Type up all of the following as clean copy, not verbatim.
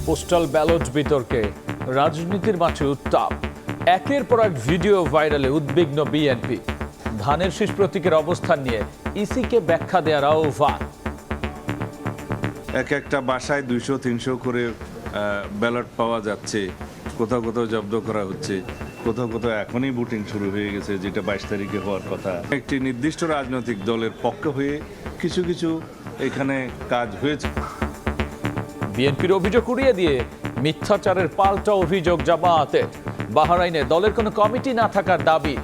Postal ballot বিতর্কে রাজনীতির মাঠে উত্তাপ। একের পর এক ভিডিও ভাইরালে উদ্বিগ্ন বিএনপি। ধানের শীষ প্রতীকের অবস্থান নিয়ে ইসিকে ব্যাখ্যা দেওয়ার আহ্বান। এক একটা বাসায় 200-300 করে ব্যালট পাওয়া যাচ্ছে, কোথাও কোথাও জব্দ করা হচ্ছে, কোথাও কোথাও এখনই ভোটিং শুরু হয়ে গেছে, যেটা 22 তারিখে হওয়ার কথা। একটি নির্দিষ্ট রাজনৈতিক দলের পক্ষে হয়ে কিছু কিছু এখানে কাজ হয়েছে। বিএনপির অভিযোগ উড়িয়ে দিয়ে মিথ্যাচারের পাল্টা অভিযোগ জামায়াতের। বাহরাইনে দলের কোনো কমিটি না থাকার দাবি।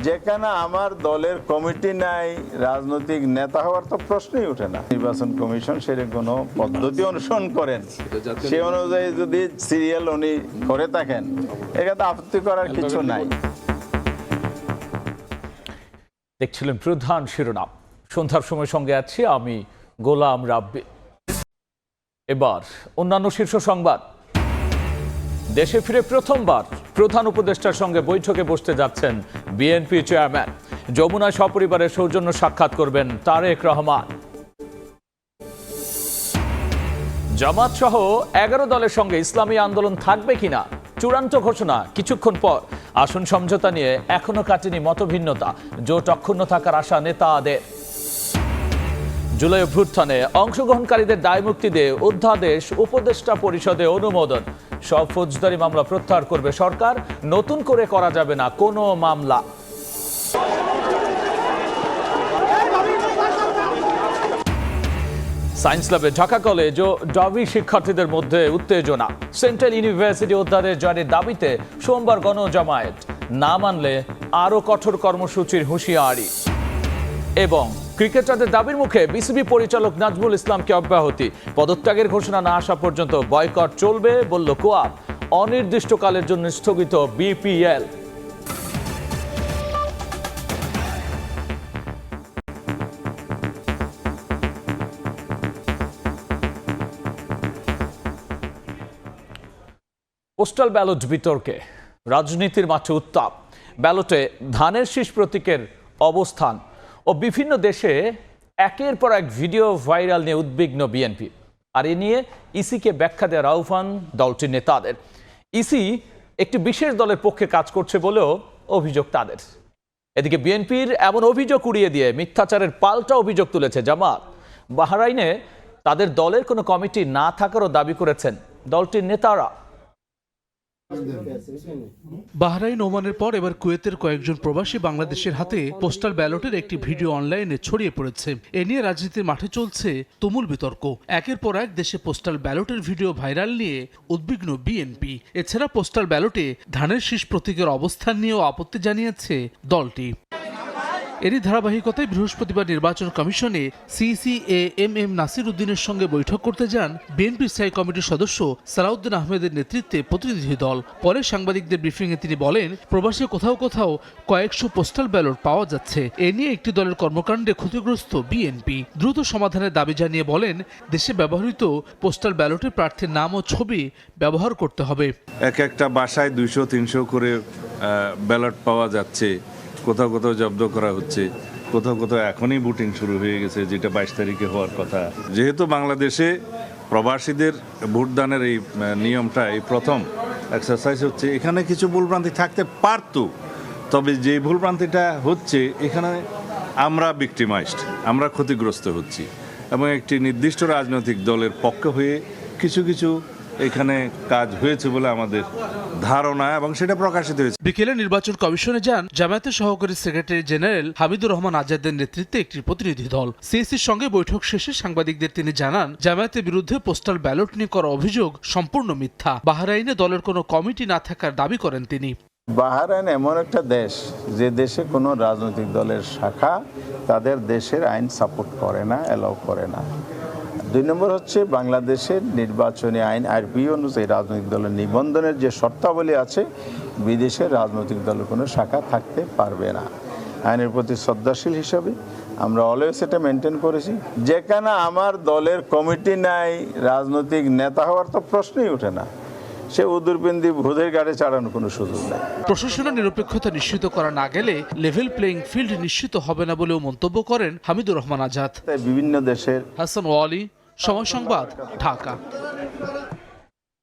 যেখানে আমার দলের কমিটি নাই, রাজনৈতিক নেতা হওয়ার তো প্রশ্নই ওঠে না। নির্বাচন কমিশন সেরকম কোনো পদ্ধতি অনুসরণ করেন, সে অনুযায়ী যদি সিরিয়াল উনি করে থাকেন, এখানে আপত্তি করার কিছু নাই। দেখছিলেন প্রধান শিরোনাম। সন্ধ্যার সময় সঙ্গে আছি আমি গোলাম রাব্বি। এবার অন্যান্য শীর্ষ সংবাদ। দেশে ফিরে প্রথমবার প্রধান উপদেষ্টার সঙ্গে বৈঠকে বসতে যাচ্ছেন বিএনপি চেয়ারম্যান। যমুনায় সপরিবারের সৌজন্য সাক্ষাৎ করবেন তারেক রহমান। জামাত সহ 11 দলের সঙ্গে ইসলামী আন্দোলন থাকবে কিনা চূড়ান্ত ঘোষণা কিছুক্ষণ পর। আসন সমঝোতা নিয়ে এখনো কাটেনি মতভিন্নতা, জোট অক্ষুণ্ণ থাকার আশা নেতাদের। জুলাই অভ্যুত্থানে অংশগ্রহণকারীদের দায়মুক্তি দিয়ে অধ্যাদেশ উপদেষ্টা পরিষদে অনুমোদন। সব ফৌজদারি মামলা প্রত্যাহার করবে সরকার, নতুন করে করা যাবে না কোনো মামলা। সায়েন্স ল্যাবে ঢাকা কলেজ ও ডাবি শিক্ষার্থীদের মধ্যে উত্তেজনা। সেন্ট্রাল ইউনিভার্সিটি অধ্যাদেশ জারির দাবিতে সোমবার গণজামায়াত, না মানলে আরও কঠোর কর্মসূচির হুঁশিয়ারি। এবং ক্রিকেটারদের দাবির মুখে বিসিবি পরিচালক নাজমুল ইসলামকে অব্যাহতি। পদত্যাগের ঘোষণা না আসা পর্যন্ত বয়কট চলবে বলল কোয়াব। অনির্দিষ্টকালের জন্য স্থগিত বিপিএল। পোস্টাল ব্যালট বিতর্কে রাজনীতির মাঠে উত্তাপ। ব্যালটে ধানের শীষ প্রতীকের অবস্থান ও বিভিন্ন দেশে একের পর এক ভিডিও ভাইরাল নিয়ে উদ্বিগ্ন বিএনপি। আর এ নিয়ে ইসিকে ব্যাখ্যা দেওয়ার আহ্বান দলটির নেতাদের। ইসি একটি বিশেষ দলের পক্ষে কাজ করছে বলেও অভিযোগ তাদের। এদিকে বিএনপির এমন অভিযোগ উড়িয়ে দিয়ে মিথ্যাচারের পাল্টা অভিযোগ তুলেছে জামাত। বাহরাইনে তাদের দলের কোনো কমিটি না থাকারও দাবি করেছেন দলটির নেতারা। বাহরাইন ওমানের পর এবার কুয়েতের কয়েকজন প্রবাসী বাংলাদেশের হাতে পোস্টাল ব্যালটের একটি ভিডিও অনলাইনে ছড়িয়ে পড়েছে। এ নিয়ে রাজনীতির মাঠে চলছে তুমুল বিতর্ক। একের পর এক দেশে পোস্টাল ব্যালটের ভিডিও ভাইরাল নিয়ে উদ্বিগ্ন বিএনপি। এছাড়া পোস্টাল ব্যালটে ধানের শীষ প্রতীকের অবস্থান নিয়েও আপত্তি জানিয়েছে দলটি। এরই ধারাবাহিকতায় বৃহস্পতিবার নির্বাচন কমিশনে সিসিএএম নাসির উদ্দিনের সঙ্গে বৈঠক করতে যান বিএনপি স্থায়ী কমিটির সদস্য সালাউদ্দিন আহমেদের নেতৃত্বে প্রতিনিধি দল। পরে সাংবাদিকদের ব্রিফিংয়ে তিনি বলেন, প্রবাসে কোথাও কোথাও কয়েকশো পোস্টাল ব্যালট পাওয়া যাচ্ছে। এ নিয়ে একটি দলের কর্মকাণ্ডে ক্ষতিগ্রস্ত বিএনপি। দ্রুত সমাধানের দাবি জানিয়ে বলেন, দেশে ব্যবহৃত পোস্টাল ব্যালটে প্রার্থীর নাম ও ছবি ব্যবহার করতে হবে। এক একটা বাসায় 200-300 করে ব্যালট পাওয়া যাচ্ছে, কোথাও কোথাও জব্দ করা হচ্ছে, কোথাও কোথাও এখনই ভোটিং শুরু হয়ে গেছে, যেটা 22 তারিখে হওয়ার কথা। যেহেতু বাংলাদেশে প্রবাসীদের ভোটদানের এই নিয়মটা এই প্রথম এক্সারসাইজ হচ্ছে, এখানে কিছু ভুলভ্রান্তি থাকতে পারত, তবে যে ভুলভ্রান্তিটা হচ্ছে এখানে আমরা ভিক্টিমাইজড, আমরা ক্ষতিগ্রস্ত হচ্ছি। এবং একটি নির্দিষ্ট রাজনৈতিক দলের পক্ষে হয়ে কিছু কিছু এখানে কাজ হয়েছে বলে আমাদের ধারণা, এবং সেটা প্রকাশিত হয়েছে। বিকেলে নির্বাচন কমিশনে যান জামায়াতের সহকারী সেক্রেটারি জেনারেল হামিদুর রহমান আজাদের নেতৃত্বে একটি প্রতিনিধি দল। সিএসির সঙ্গে বৈঠক শেষে সাংবাদিকদের তিনি জানান, জামায়াতের বিরুদ্ধে পোস্টাল ব্যালট নিয়ে করা অভিযোগ সম্পূর্ণ মিথ্যা। বাহরাইনে দলের কোনো কমিটি না থাকার দাবি করেন তিনি। বাহরাইন এমন একটা দেশ যে দেশে কোনো রাজনৈতিক দলের শাখা তাদের দেশের আইন সাপোর্ট করে না, এলাও করে না। 2 নম্বর হচ্ছে, বাংলাদেশের নির্বাচনী আইন আরবি অনুযায়ী রাজনৈতিক দলের নিবন্ধনের যে শর্তাবলী আছে, বিদেশের রাজনৈতিক দলের কোনো শাখা থাকতে পারবে না। আইনের প্রতি শ্রদ্ধাশীল হিসাবে আমরা অলওয়েজ এটা মেনটেন করেছি। যেখানে আমার দলের কমিটি নাই, রাজনৈতিক নেতা হওয়ার তো প্রশ্নই ওঠে না। সে উদুরপিন্দি ভোজের গাড়ি চালানোর কোনো সুযোগ নেই। প্রশাসনের নিরপেক্ষতা নিশ্চিত করা না গেলে লেভেল প্লেইং ফিল্ড নিশ্চিত হবে না বলেও মন্তব্য করেন হামিদুর রহমান আজাদ। বিভিন্ন দেশের হাসান ওয়ালি, সময় সংবাদ, ঢাকা।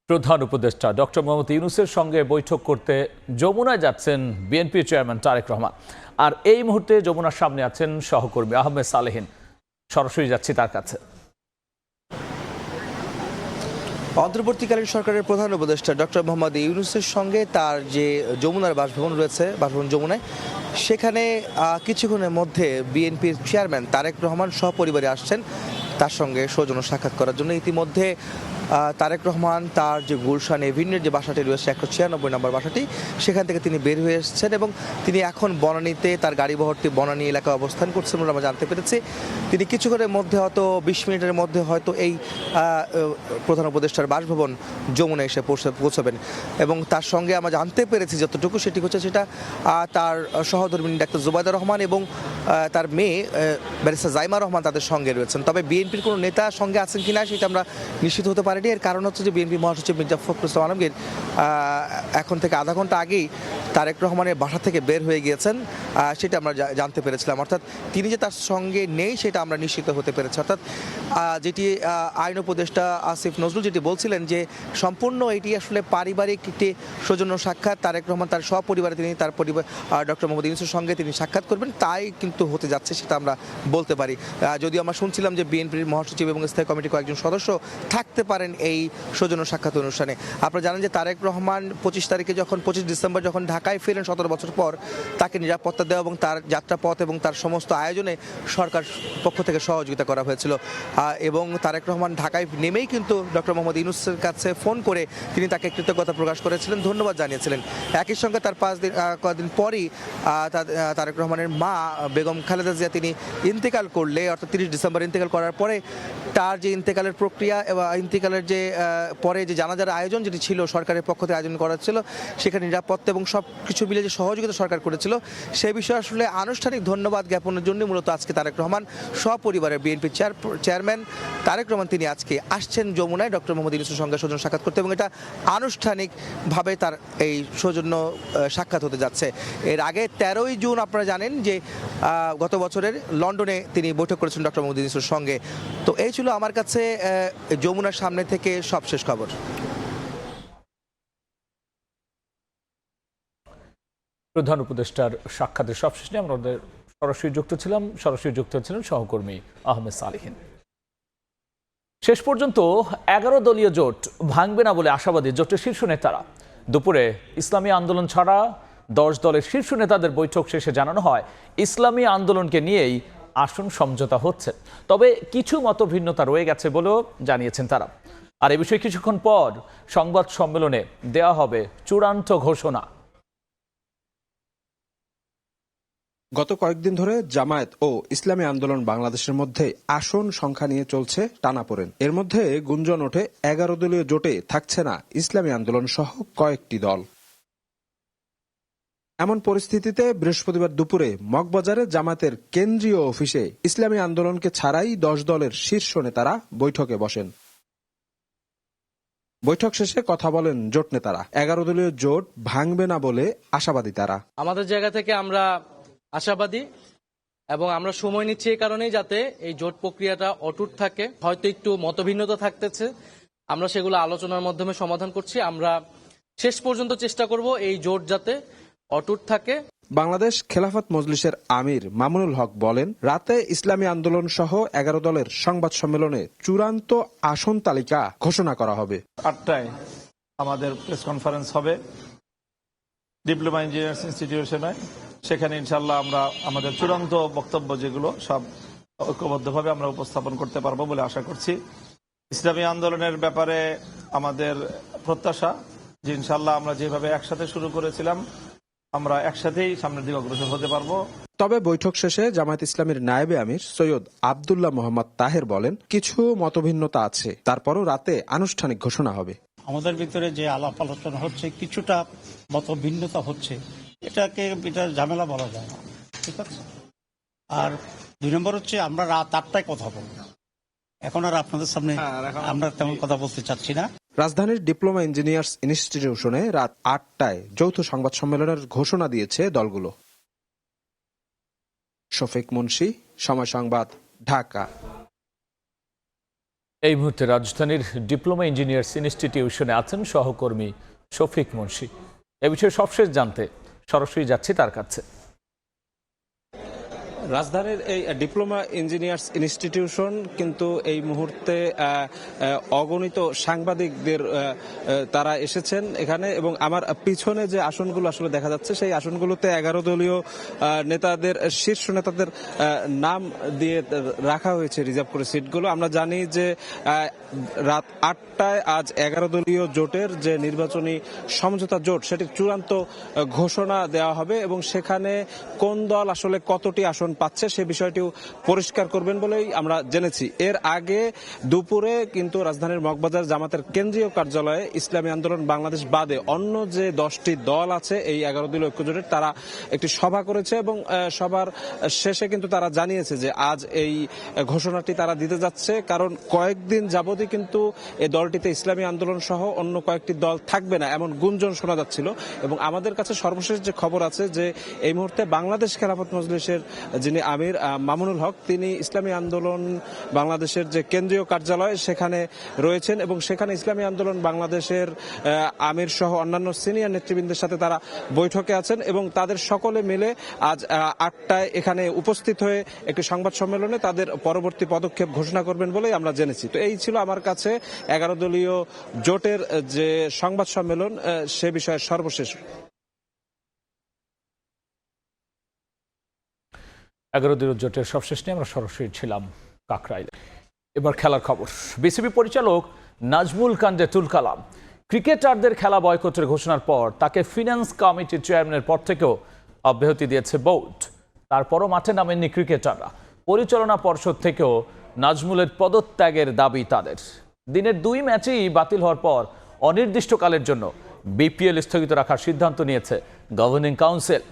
প্রধান উপদেষ্টা ডক্টর মোহাম্মদ ইউনূসের সঙ্গে বৈঠক করতে যমুনায় যাচ্ছেন বিএনপি চেয়ারম্যান তারেক রহমান। আর এই মুহূর্তে যমুনার সামনে আছেন সহকর্মী আহমেদ সালেহীন। সরাসরি যাচ্ছি তার কাছে। অন্তর্বর্তীকালীন সরকারের প্রধান উপদেষ্টা ডক্টর মোহাম্মদ ইউনূসের সঙ্গে তার যে যমুনার বাসভবন রয়েছে, বাসভবন যমুনায়, সেখানে কিছুক্ষণের মধ্যে বিএনপির চেয়ারম্যান তারেক রহমান সপরিবারে আসছেন তার সঙ্গে সৌজন্য সাক্ষাৎ করার জন্য। ইতিমধ্যে তারেক রহমান তার যে গুলশান এভিনিউর যে বাসাটি রয়েছে 196 নম্বর বাসাটি, সেখান থেকে তিনি বের হয়ে এসেছেন এবং তিনি এখন বনানীতে তার গাড়ি বহরটি বনানী এলাকায় অবস্থান করছেন বলে আমরা জানতে পেরেছি। তিনি কিছুক্ষণের মধ্যে হয়তো 20 মিনিটের মধ্যে হয়তো এই প্রধান উপদেষ্টার বাসভবন যমুনা এসে পৌঁছাবেন এবং তার সঙ্গে আমরা জানতে পেরেছি যতটুকু সেটি হচ্ছে সেটা তার সহধর্মিণী ডাক্তার জুবাইদা রহমান এবং তার মেয়ে ব্যারিস্টার জাইমা রহমান তাদের সঙ্গে রয়েছেন। তবে বিএনপির কোনো নেতা সঙ্গে আছেন কিনা সেটা আমরা নিশ্চিত হতে পারিনি। এর কারণ হচ্ছে যে বিএনপি মহাসচিব মির্জা ফখরুল ইসলাম আলমগীর এখন থেকে আধা ঘন্টা আগেই তারেক রহমানের বাসা থেকে বের হয়ে গিয়েছেন, সেটা আমরা জানতে পেরেছিলাম। অর্থাৎ তিনি যে তার সঙ্গে নেই সেটা আমরা নিশ্চিত হতে পেরেছি। অর্থাৎ যেটি আইন উপদেষ্টা আসিফ নজরুল যেটি বলছিলেন যে সম্পূর্ণ এটি আসলে পারিবারিক একটি সৌজন্য সাক্ষাৎ, তারেক রহমান তার সপরিবারে তিনি তার পরিবার ডক্টর মোহাম্মদ ইউনূসের সঙ্গে তিনি সাক্ষাৎ করবেন, তাই কিন্তু হতে যাচ্ছে সেটা আমরা বলতে পারি। যদিও আমরা শুনছিলাম যে বিএনপির মহাসচিব এবং স্থায়ী কমিটির কয়েকজন সদস্য থাকতে পারেন এই সৌজন্য সাক্ষাৎ অনুষ্ঠানে। আপনারা জানেন যে তারেক রহমান 25 ডিসেম্বর যখন ঢাকায় ফিরেন 17 বছর পর, তাকে নিরাপত্তা দেওয়া এবং তার যাত্রাপথ এবং তার সমস্ত আয়োজনে সরকার পক্ষ থেকে সহযোগিতা করা হয়েছিল এবং তারেক রহমান ঢাকায় নেমেই কিন্তু ডক্টর মোহাম্মদ ইউনূসের কাছে ফোন করে তিনি তাকে কৃতজ্ঞতা প্রকাশ করেছিলেন, ধন্যবাদ জানিয়েছিলেন। একই সঙ্গে তার কয়েকদিন পরই তারেক রহমানের মা বেগম খালেদা জিয়া তিনি ইন্তেকাল করলে, অর্থাৎ 30 ডিসেম্বর ইন্তেকাল করার পরে তার যে ইন্তেকালের প্রক্রিয়া এবং ইন্তেকালের যে পরে যে জানাজার আয়োজন যেটি ছিল সরকারের পক্ষ থেকে আয়োজন করা ছিল, সেখানে নিরাপত্তা এবং সব কিছু মিলে যে সহযোগিতা সরকার করেছিল সেই বিষয়ে আসলে আনুষ্ঠানিক ধন্যবাদ জ্ঞাপনের জন্য মূলত আজকে তারেক রহমান সপরিবারের বিএনপি চেয়ারম্যান তারেক রহমান তিনি আজকে আসছেন যমুনায় ডক্টর মোহাম্মদ ইউনূসের সঙ্গে সৌজন্য সাক্ষাৎ করতে এবং এটা আনুষ্ঠানিকভাবে তার এই সৌজন্য সাক্ষাৎ হতে যাচ্ছে। এর আগে 13ই জুন আপনারা জানেন যে গত বছরের লন্ডনে তিনি বৈঠক করেছেন ডক্টর মোহাম্মদ ইউনূসের সঙ্গে। তো এই ছিল আমার কাছে যমুনার সামনে থেকে সবশেষ খবর। প্রধান উপদেষ্টার সাক্ষাতের সবশেষ নিয়ে আমরা সরাসরি যুক্ত ছিলেন সহকর্মী আহমেদ সালেহীন। শেষ পর্যন্ত 11 দলীয় জোট ভাঙবে না বলে আশাবাদী জোটের শীর্ষ নেতারা। দুপুরে ইসলামী আন্দোলন ছাড়া 10 দলের শীর্ষ নেতাদের বৈঠক শেষে জানানো হয় ইসলামী আন্দোলনকে নিয়েই আসন সমঝোতা হচ্ছে, তবে কিছু মতভিন্নতা রয়ে গেছে বলেও জানিয়েছেন তারা। আর এ বিষয়ে কিছুক্ষণ পর সংবাদ সম্মেলনে দেওয়া হবে চূড়ান্ত ঘোষণা। গত কয়েকদিন ধরে জামায়াত ও ইসলামী আন্দোলন বাংলাদেশের মধ্যে আসন সংখ্যা নিয়ে চলছে টানাপোড়েন। এর মধ্যে গুঞ্জন ওঠে 11 দলীয় জোটে থাকছে না ইসলামী আন্দোলন সহ কয়েকটি দল। এমন পরিস্থিতিতে বৃহস্পতিবার দুপুরে মগবাজারে জামায়াতের কেন্দ্রীয় অফিসে ইসলামী আন্দোলনকে ছাড়াই 10 দলের শীর্ষ নেতারা বৈঠকে বসেন। বৈঠক শেষে কথা বলেন জোট নেতারা। 11 দলীয় জোট ভাঙবে না বলে আশাবাদী তারা। আমাদের জায়গা থেকে আমরা আশাবাদী এবং আমরা সময় নিচ্ছি এই কারণেই যাতে এই জোট প্রক্রিয়াটা অটুট থাকে। হয়তো একটু মতভিন্নতা থাকতেছে, আমরা সেগুলো আলোচনার মাধ্যমে সমাধান করছি। আমরা শেষ পর্যন্ত চেষ্টা করব এই জোট যাতে অটুট থাকে। বাংলাদেশ খেলাফত মজলিসের আমির মামুনুল হক বলেন, রাতে ইসলামী আন্দোলন সহ 11 দলের সংবাদ সম্মেলনে চূড়ান্ত আসন তালিকা ঘোষণা করা হবে। 8টায় আমাদের প্রেস কনফারেন্স হবে ডিপ্লোমা ইঞ্জিনিয়ার্স ইনস্টিটিউশনে। সেখানে ইনশাল্লাহ আমরা আমাদের চূড়ান্ত বক্তব্য যেগুলো সব ঐক্যবদ্ধভাবে আমরা উপস্থাপন করতে পারবো বলে আশা করছি। ইসলামী আন্দোলনের ব্যাপারে আমাদের প্রত্যাশা যে ইনশাল্লাহ আমরা যেভাবে একসাথে শুরু করেছিলাম আমরা একসাথেই সামনের দিকে অগ্রসর হতে পারবো। তবে বৈঠক শেষে জামায়াত ইসলামীর নায়েবে আমির সৈয়দ আব্দুল্লাহ মোহাম্মদ তাহের বলেন, কিছু মতভিন্নতা আছে, তারপরও রাতে আনুষ্ঠানিক ঘোষণা হবে। আমাদের ভিতরে যে আলাপ আলোচনা হচ্ছে, কিছুটা মতভিন্নতা হচ্ছে, এটা ঝামেলা বলা যায় না, ঠিক আছে। আর 2 নম্বর হচ্ছে আমরা রাত 8টায় কথা বলবো। এখন আর আপনাদের সামনে আমরা তেমন কথা বলতে চাচ্ছি না। রাজধানীর ডিপ্লোমা ইঞ্জিনিয়ার্স ইনস্টিটিউশনে রাত 8টায় যৌথ সংবাদ সম্মেলনের ঘোষণা দিয়েছে দলগুলো। শফিক মুন্সি, সময় সংবাদ, ঢাকা। এই মুহূর্তে রাজধানীর ডিপ্লোমা ইঞ্জিনিয়ার্স ইনস্টিটিউশনে আছেন সহকর্মী শফিক মুন্সি। এ বিষয়ে সবশেষ জানতে সরাসরি যাচ্ছি তার কাছে। রাজধানীর এই ডিপ্লোমা ইঞ্জিনিয়ার্স ইনস্টিটিউশন কিন্তু এই মুহূর্তে অগণিত সাংবাদিকদের তারা এসেছেন এখানে, এবং আমার পিছনে যে আসনগুলো আসলে দেখা যাচ্ছে সেই আসনগুলোতে 11 দলীয় নেতাদের, শীর্ষ নেতাদের নাম দিয়ে রাখা হয়েছে রিজার্ভ করে সিটগুলো। আমরা জানি যে রাত 8টায় আজ 11 দলীয় জোটের যে নির্বাচনী সমঝোতা জোট সেটির চূড়ান্ত ঘোষণা দেওয়া হবে, এবং সেখানে কোন দল আসলে কতটি আসন পাচ্ছে সে বিষয়টিও পরিষ্কার করবেন বলেই আমরা জেনেছি। এর আগে দুপুরে কিন্তু রাজধানীর মগবাজার জামাতের কেন্দ্রীয় কার্যালয়ে ইসলামী আন্দোলন বাংলাদেশ বাদে অন্য যে 10টি দল আছে এই 11 দলীয় ঐক্যজোটের, তারা একটি সভা করেছে, এবং সভার শেষে কিন্তু তারা জানিয়েছে যে আজ এই ঘোষণাটি তারা দিতে যাচ্ছে, কারণ কয়েকদিন যাবতই কিন্তু এই দলটিতে ইসলামী আন্দোলন সহ অন্য কয়েকটি দল থাকবে না এমন গুঞ্জন শোনা যাচ্ছিল। এবং আমাদের কাছে সর্বশেষ যে খবর আছে যে এই মুহূর্তে বাংলাদেশ খেলাফত মজলিসের যিনি আমির মামুনুল হক, তিনি ইসলামী আন্দোলন বাংলাদেশের যে কেন্দ্রীয় কার্যালয় সেখানে রয়েছেন, এবং সেখানে ইসলামী আন্দোলন বাংলাদেশের আমির সহ অন্যান্য সিনিয়র নেতৃবৃন্দের সাথে তারা বৈঠকে আছেন, এবং তাদের সকলে মিলে আজ 8টায় এখানে উপস্থিত হয়ে একটি সংবাদ সম্মেলনে তাদের পরবর্তী পদক্ষেপ ঘোষণা করবেন বলেই আমরা জেনেছি। তো এই ছিল আমার কাছে 11 দলীয় জোটের যে সংবাদ সম্মেলন সে বিষয়ে সর্বশেষ। 11 দলীয় জোটের সবশেষ নিয়ে আমরা সরাসরি ছিলাম কাকরাইলে। এবার খেলার খবর। বিসিবি পরিচালক নাজমুল কান্দে তুলকালাম ক্রিকেটারদের খেলা বয়কটের ঘোষণার পর তাকে ফিন্যান্স কমিটির চেয়ারম্যানের পদ থেকেও অব্যাহতি দিয়েছে বোর্ড। তারপরও মাঠে নামেননি ক্রিকেটাররা। পরিচালনা পর্ষদ থেকেও নাজমুলের পদত্যাগের দাবি তাদের। দিনের 2 ম্যাচেই বাতিল হওয়ার পর অনির্দিষ্টকালের জন্য বিপিএল স্থগিত রাখার সিদ্ধান্ত নিয়েছে গভর্নিং কাউন্সিল।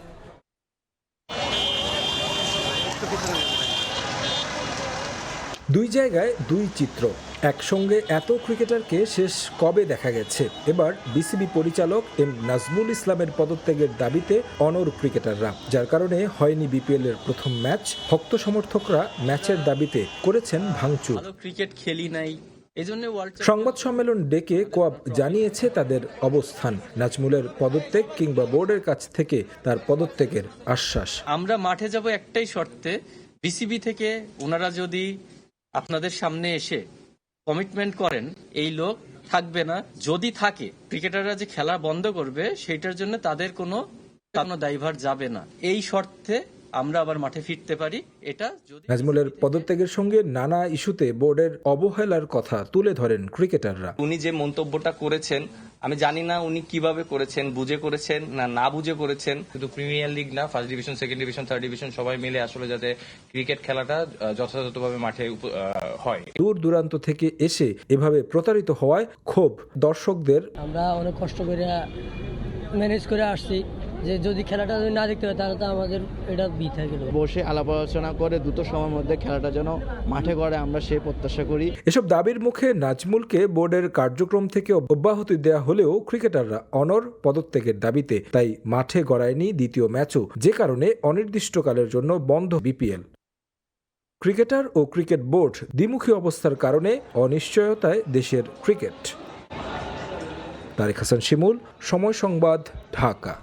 দুই জায়গায় দুই চিত্র, একসঙ্গে এত ক্রিকেটারকে শেষ কবে দেখা গেছে। এবার বিসিবি পরিচালক এম নাজমুল ইসলামের পদত্যাগের দাবিতে অনড় ক্রিকেটাররা, যার কারণে হয়নি বিপিএল এর প্রথম ম্যাচ। ভক্ত সমর্থকরা ম্যাচের দাবিতে করেছেন ভাঙচুর। ক্রিকেট খেলি নাই, সংবাদ সম্মেলন ডেকে কোয়াব জানিয়েছে তাদের অবস্থান। নাজমুলের পদত্যাগ কিংবা বোর্ডের কাছ থেকে তার পদত্যাগের আশ্বাস। আমরা মাঠে যাব একটাই শর্তে, বিসিবি থেকে ওনারা যদি আপনাদের সামনে এসে কমিটমেন্ট করেন এই লোক থাকবে না, যদি থাকে ক্রিকেটাররা যে খেলা বন্ধ করবে সেটার জন্য তাদের কোনো দায়ভার যাবে না, এই শর্তে আমরা আবার মাঠে ফিরতে পারি। এটা নাজমুলের পদত্যাগের সঙ্গে নানা ইস্যুতে বোর্ডের অবহেলার কথা তুলে ধরেন ক্রিকেটাররা। উনি যে মন্তব্যটা করেছেন আমি জানি না উনি কিভাবে করেছেন, বুঝে করেছেন না না বুঝে করেছেন। শুধু প্রিমিয়ার লিগ না, first division, second division, third division সবাই মিলে আসলে যাতে ক্রিকেট খেলাটা যথাযথভাবে মাঠে হয়। দূর দূরান্ত থেকে এসে এভাবে প্রতারিত হওয়ায় ক্ষোভ দর্শকদের। আমরা অনেক কষ্ট করে ম্যানেজ করে আসছি, যে যদি খেলাটা যদি না দেখতে হয় তাহলে তো আমাদের এটা বৃথা গেল। বসে আলাপ আলোচনা করে দ্রুত সময়ের মধ্যে খেলাটা যেন মাঠে গড়ে আমরা সেই প্রত্যাশা করি। এসব দাবির মুখে নাজমুলকে বোর্ডের কার্যক্রম থেকে অব্যাহতি দেয়া হলেও ক্রিকেটাররা অনড় পদত্যাগের দাবিতে, তাই মাঠে গড়ায়নি দ্বিতীয় ম্যাচও, যে কারণে অনির্দিষ্টকালের জন্য বন্ধ বিপিএল। ক্রিকেটার ও ক্রিকেট বোর্ড দ্বিমুখী অবস্থার কারণে অনিশ্চয়তায় দেশের ক্রিকেট। তারেক হাসান শিমুল, সময় সংবাদ, ঢাকা।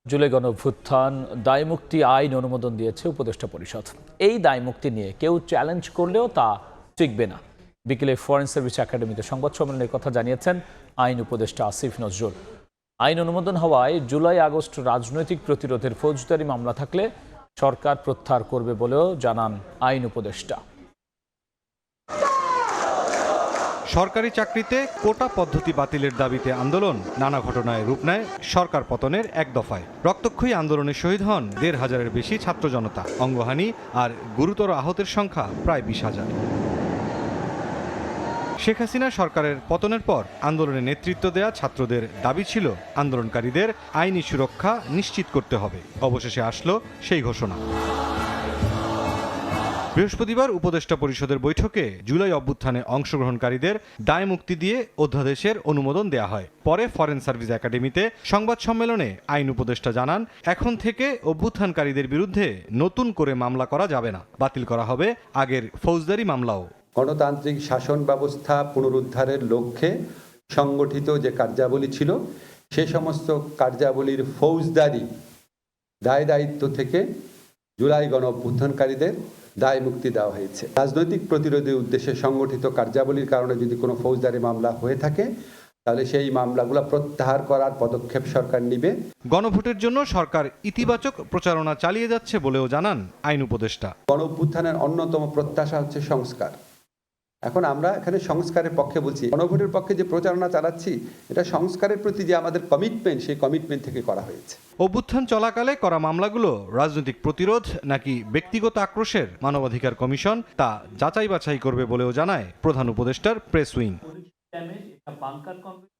জুলাই গণঅভ্যুত্থান দায়মুক্তি আইন অনুমোদন দিয়েছে উপদেষ্টা পরিষদ। এই দায়মুক্তি নিয়ে কেউ চ্যালেঞ্জ করলেও তা টিকবে না। বিকেলে ফরেন সার্ভিস একাডেমিতে সংবাদ সম্মেলনের কথা জানিয়েছেন আইন উপদেষ্টা আসিফ নজরুল। আইন অনুমোদন হওয়ায় জুলাই আগস্ট রাজনৈতিক প্রতিরোধের ফৌজদারি মামলা থাকলে সরকার প্রত্যাহার করবে বলেও জানান আইন উপদেষ্টা। সরকারি চাকরিতে কোটা পদ্ধতি বাতিলের দাবিতে আন্দোলন নানা ঘটনায় রূপ নেয় সরকার পতনের এক দফায়। রক্তক্ষয়ী আন্দোলনে শহীদ হন ১৫০০-এর বেশি ছাত্র জনতা, অঙ্গহানি আর গুরুতর আহতের সংখ্যা প্রায় ২০,০০০। শেখ হাসিনা সরকারের পতনের পর আন্দোলনে নেতৃত্ব দেয়া ছাত্রদের দাবি ছিল আন্দোলনকারীদের আইনি সুরক্ষা নিশ্চিত করতে হবে। অবশেষে আসলো সেই ঘোষণা। বৃহস্পতিবার উপদেষ্টা পরিষদের বৈঠকে জুলাই অভ্যুত্থানে অংশগ্রহণকারীদের দায় মুক্তি দিয়ে অধ্যাদেশের অনুমোদন দেয়া হয়। পরে ফরেন সার্ভিস একাডেমিতে সংবাদ সম্মেলনে আইন উপদেষ্টা জানান, এখন থেকে অভ্যুত্থানকারীদের বিরুদ্ধে নতুন করে মামলা করা যাবে না, বাতিল করা হবে আগের ফৌজদারি মামলাও। গণতান্ত্রিক শাসন ব্যবস্থা পুনরুদ্ধারের লক্ষ্যে সংগঠিত যে কার্যাবলী ছিল সে সমস্ত কার্যাবলীর ফৌজদারি দায় দায়িত্ব থেকে জুলাই গণ অভ্যুত্থানকারীদের দায় মুক্তি দেওয়া হয়েছে। রাজনৈতিক প্রতিরোধের উদ্দেশ্যে সংগঠিত কার্যাবলীর কারণে যদি কোনো ফৌজদারি মামলা হয়ে থাকে তাহলে সেই মামলাগুলো প্রত্যাহার করার পদক্ষেপ সরকার নেবে। গণভোটের জন্য সরকার ইতিবাচক প্রচারণা চালিয়ে যাচ্ছে বলেও জানান আইন উপদেষ্টা। গণ অভ্যুত্থানের অন্যতম প্রত্যাশা হচ্ছে সংস্কার। এখন আমরা এখানে সংস্কারের পক্ষে বলছি, গণভোটের পক্ষে যে প্রচারণা চালাচ্ছি এটা সংস্কারের প্রতি যে আমাদের কমিটমেন্ট সেই কমিটমেন্ট থেকে করা হয়েছে। অভ্যুত্থান চলাকালে করা মামলাগুলো রাজনৈতিক প্রতিরোধ নাকি ব্যক্তিগত আক্রোশের মানবাধিকার কমিশন তা যাচাই বাছাই করবে বলেও জানায় প্রধান উপদেষ্টার প্রেস উইং।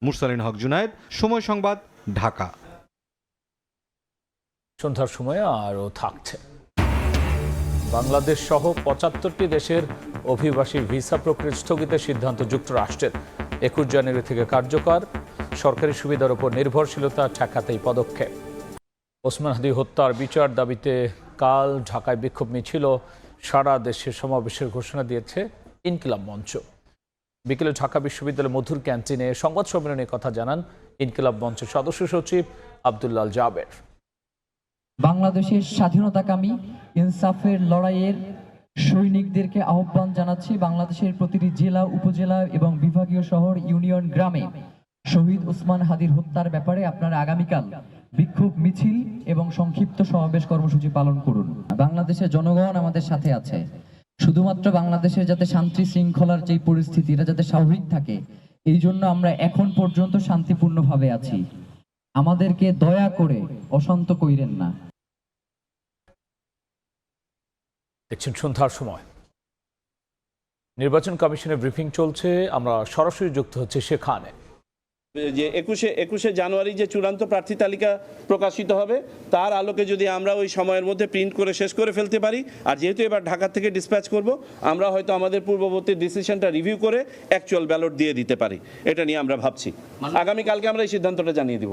মুরসালিন হক জুনায়েদ, সময় সংবাদ, ঢাকা। সন্ধ্যার সময় আরও থাকছে। বাংলাদেশ সহ ৭৫টি দেশের অভিবাসী ভিসা প্রক্রিয়া স্থগিতের সিদ্ধান্ত যুক্তরাষ্ট্রের। ২১ জানুয়ারি থেকে কার্যকর। সরকারি সুবিধার উপর নির্ভরশীলতা ঠেকাতেই পদক্ষেপ। ওসমান হাদি হত্যার বিচার দাবিতে কাল ঢাকায় বিক্ষোভ মিছিল, সারা দেশে সমাবেশের ঘোষণা দিয়েছে ইনকিলাব মঞ্চ। বিকেলে ঢাকা বিশ্ববিদ্যালয়ের মধুর ক্যান্টিনে সংবাদ সম্মেলনে কথা জানান ইনকিলাব মঞ্চের সদস্য সচিব আব্দুল্লাল জাবের। বাংলাদেশের স্বাধীনতাকামী ইনসাফের লড়াইয়ের সৈনিকদেরকে আহ্বান জানাচ্ছি বাংলাদেশের প্রতিটি জেলা, উপজেলা এবং বিভাগীয় শহর, ইউনিয়ন, গ্রামে শহীদ ওসমান হাদির হত্যার ব্যাপারে আপনারা আগামীকাল বিক্ষোভ মিছিল এবং সংক্ষিপ্ত সমাবেশ কর্মসূচি পালন করুন। বাংলাদেশের জনগণ আমাদের সাথে আছে। শুধুমাত্র বাংলাদেশের যাতে শান্তি শৃঙ্খলার যে পরিস্থিতি এটা যাতে স্বাভাবিক থাকে, এই জন্য আমরা এখন পর্যন্ত শান্তিপূর্ণভাবে আছি। আমাদেরকে দয়া করে অশান্ত কইরেন না। দেখছেন সন্ধ্যার সময়। নির্বাচন কমিশনের ব্রিফিং চলছে, আমরা সরাসরি যুক্ত হচ্ছে সেখানে। যে ২১শে জানুয়ারি যে চূড়ান্ত প্রার্থী তালিকা প্রকাশিত হবে তার আলোকে যদি আমরা ওই সময়ের মধ্যে প্রিন্ট করে শেষ করে ফেলতে পারি, আর যেহেতু এবার ঢাকা থেকে ডিসপ্যাচ করব, আমরা হয়তো আমাদের পূর্ববর্তী ডিসিশনটা রিভিউ করে অ্যাকচুয়াল ব্যালট দিয়ে দিতে পারি। এটা নিয়ে আমরা ভাবছি, আগামীকালকে আমরা এই সিদ্ধান্তটা জানিয়ে দিব।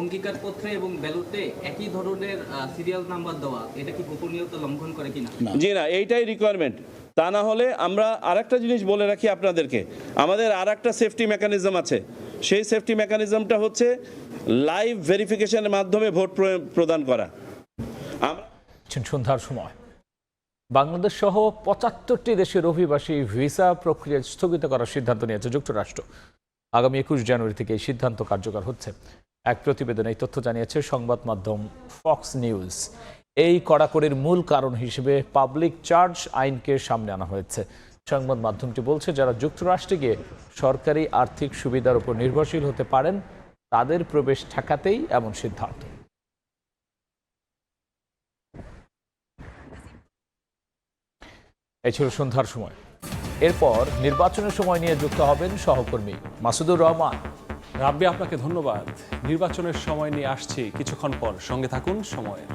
অঙ্গীকারপত্রে এবং ব্যালটে একই ধরনের সিরিয়াল নাম্বার দেওয়া, এটা কি গোপনীয়তা লঙ্ঘন করে কিনা? জি না, এইটাই রিকোয়ারমেন্ট। তা না হলে আমরা আরেকটা জিনিস বলে রাখি আপনাদেরকে, আমাদের আরেকটা সেফটি মেকানিজম আছে। সেই সেফটি মেকানিজমটা হচ্ছে লাইভ ভেরিফিকেশনের মাধ্যমে ভোট প্রদান করা। সন্ধ্যার সময় বাংলাদেশ সহ ৭৫টি দেশের অভিবাসী ভিসা প্রক্রিয়া স্থগিত করার সিদ্ধান্ত নিয়েছে যুক্তরাষ্ট্র। আগামী ২১ জানুয়ারি থেকে এই সিদ্ধান্ত কার্যকর হচ্ছে। এক প্রতিবেদনে এই তথ্য জানিয়েছে সংবাদ মাধ্যম ফক্স নিউজ। এই কড়াকড়ির মূল কারণ হিসেবে পাবলিক চার্জ আইনকে সামনে আনা হয়েছে। সংবাদ মাধ্যমটি বলছে, যারা যুক্তরাষ্ট্রে গিয়ে সরকারি আর্থিক সুবিধার উপর নির্ভরশীল হতে পারেন তাদের প্রবেশ ঠেকাতেই এমন সিদ্ধান্ত। এই ছিল সন্ধ্যার সময়। এরপর নির্বাচনের সময় নিয়ে যুক্ত হবেন সহকর্মী মাসুদুর রহমান। রাব্বি, আপনাকে ধন্যবাদ। নির্বাচনের সময় নিয়ে আসছি কিছুক্ষণ পর, সঙ্গে থাকুন সময়ের।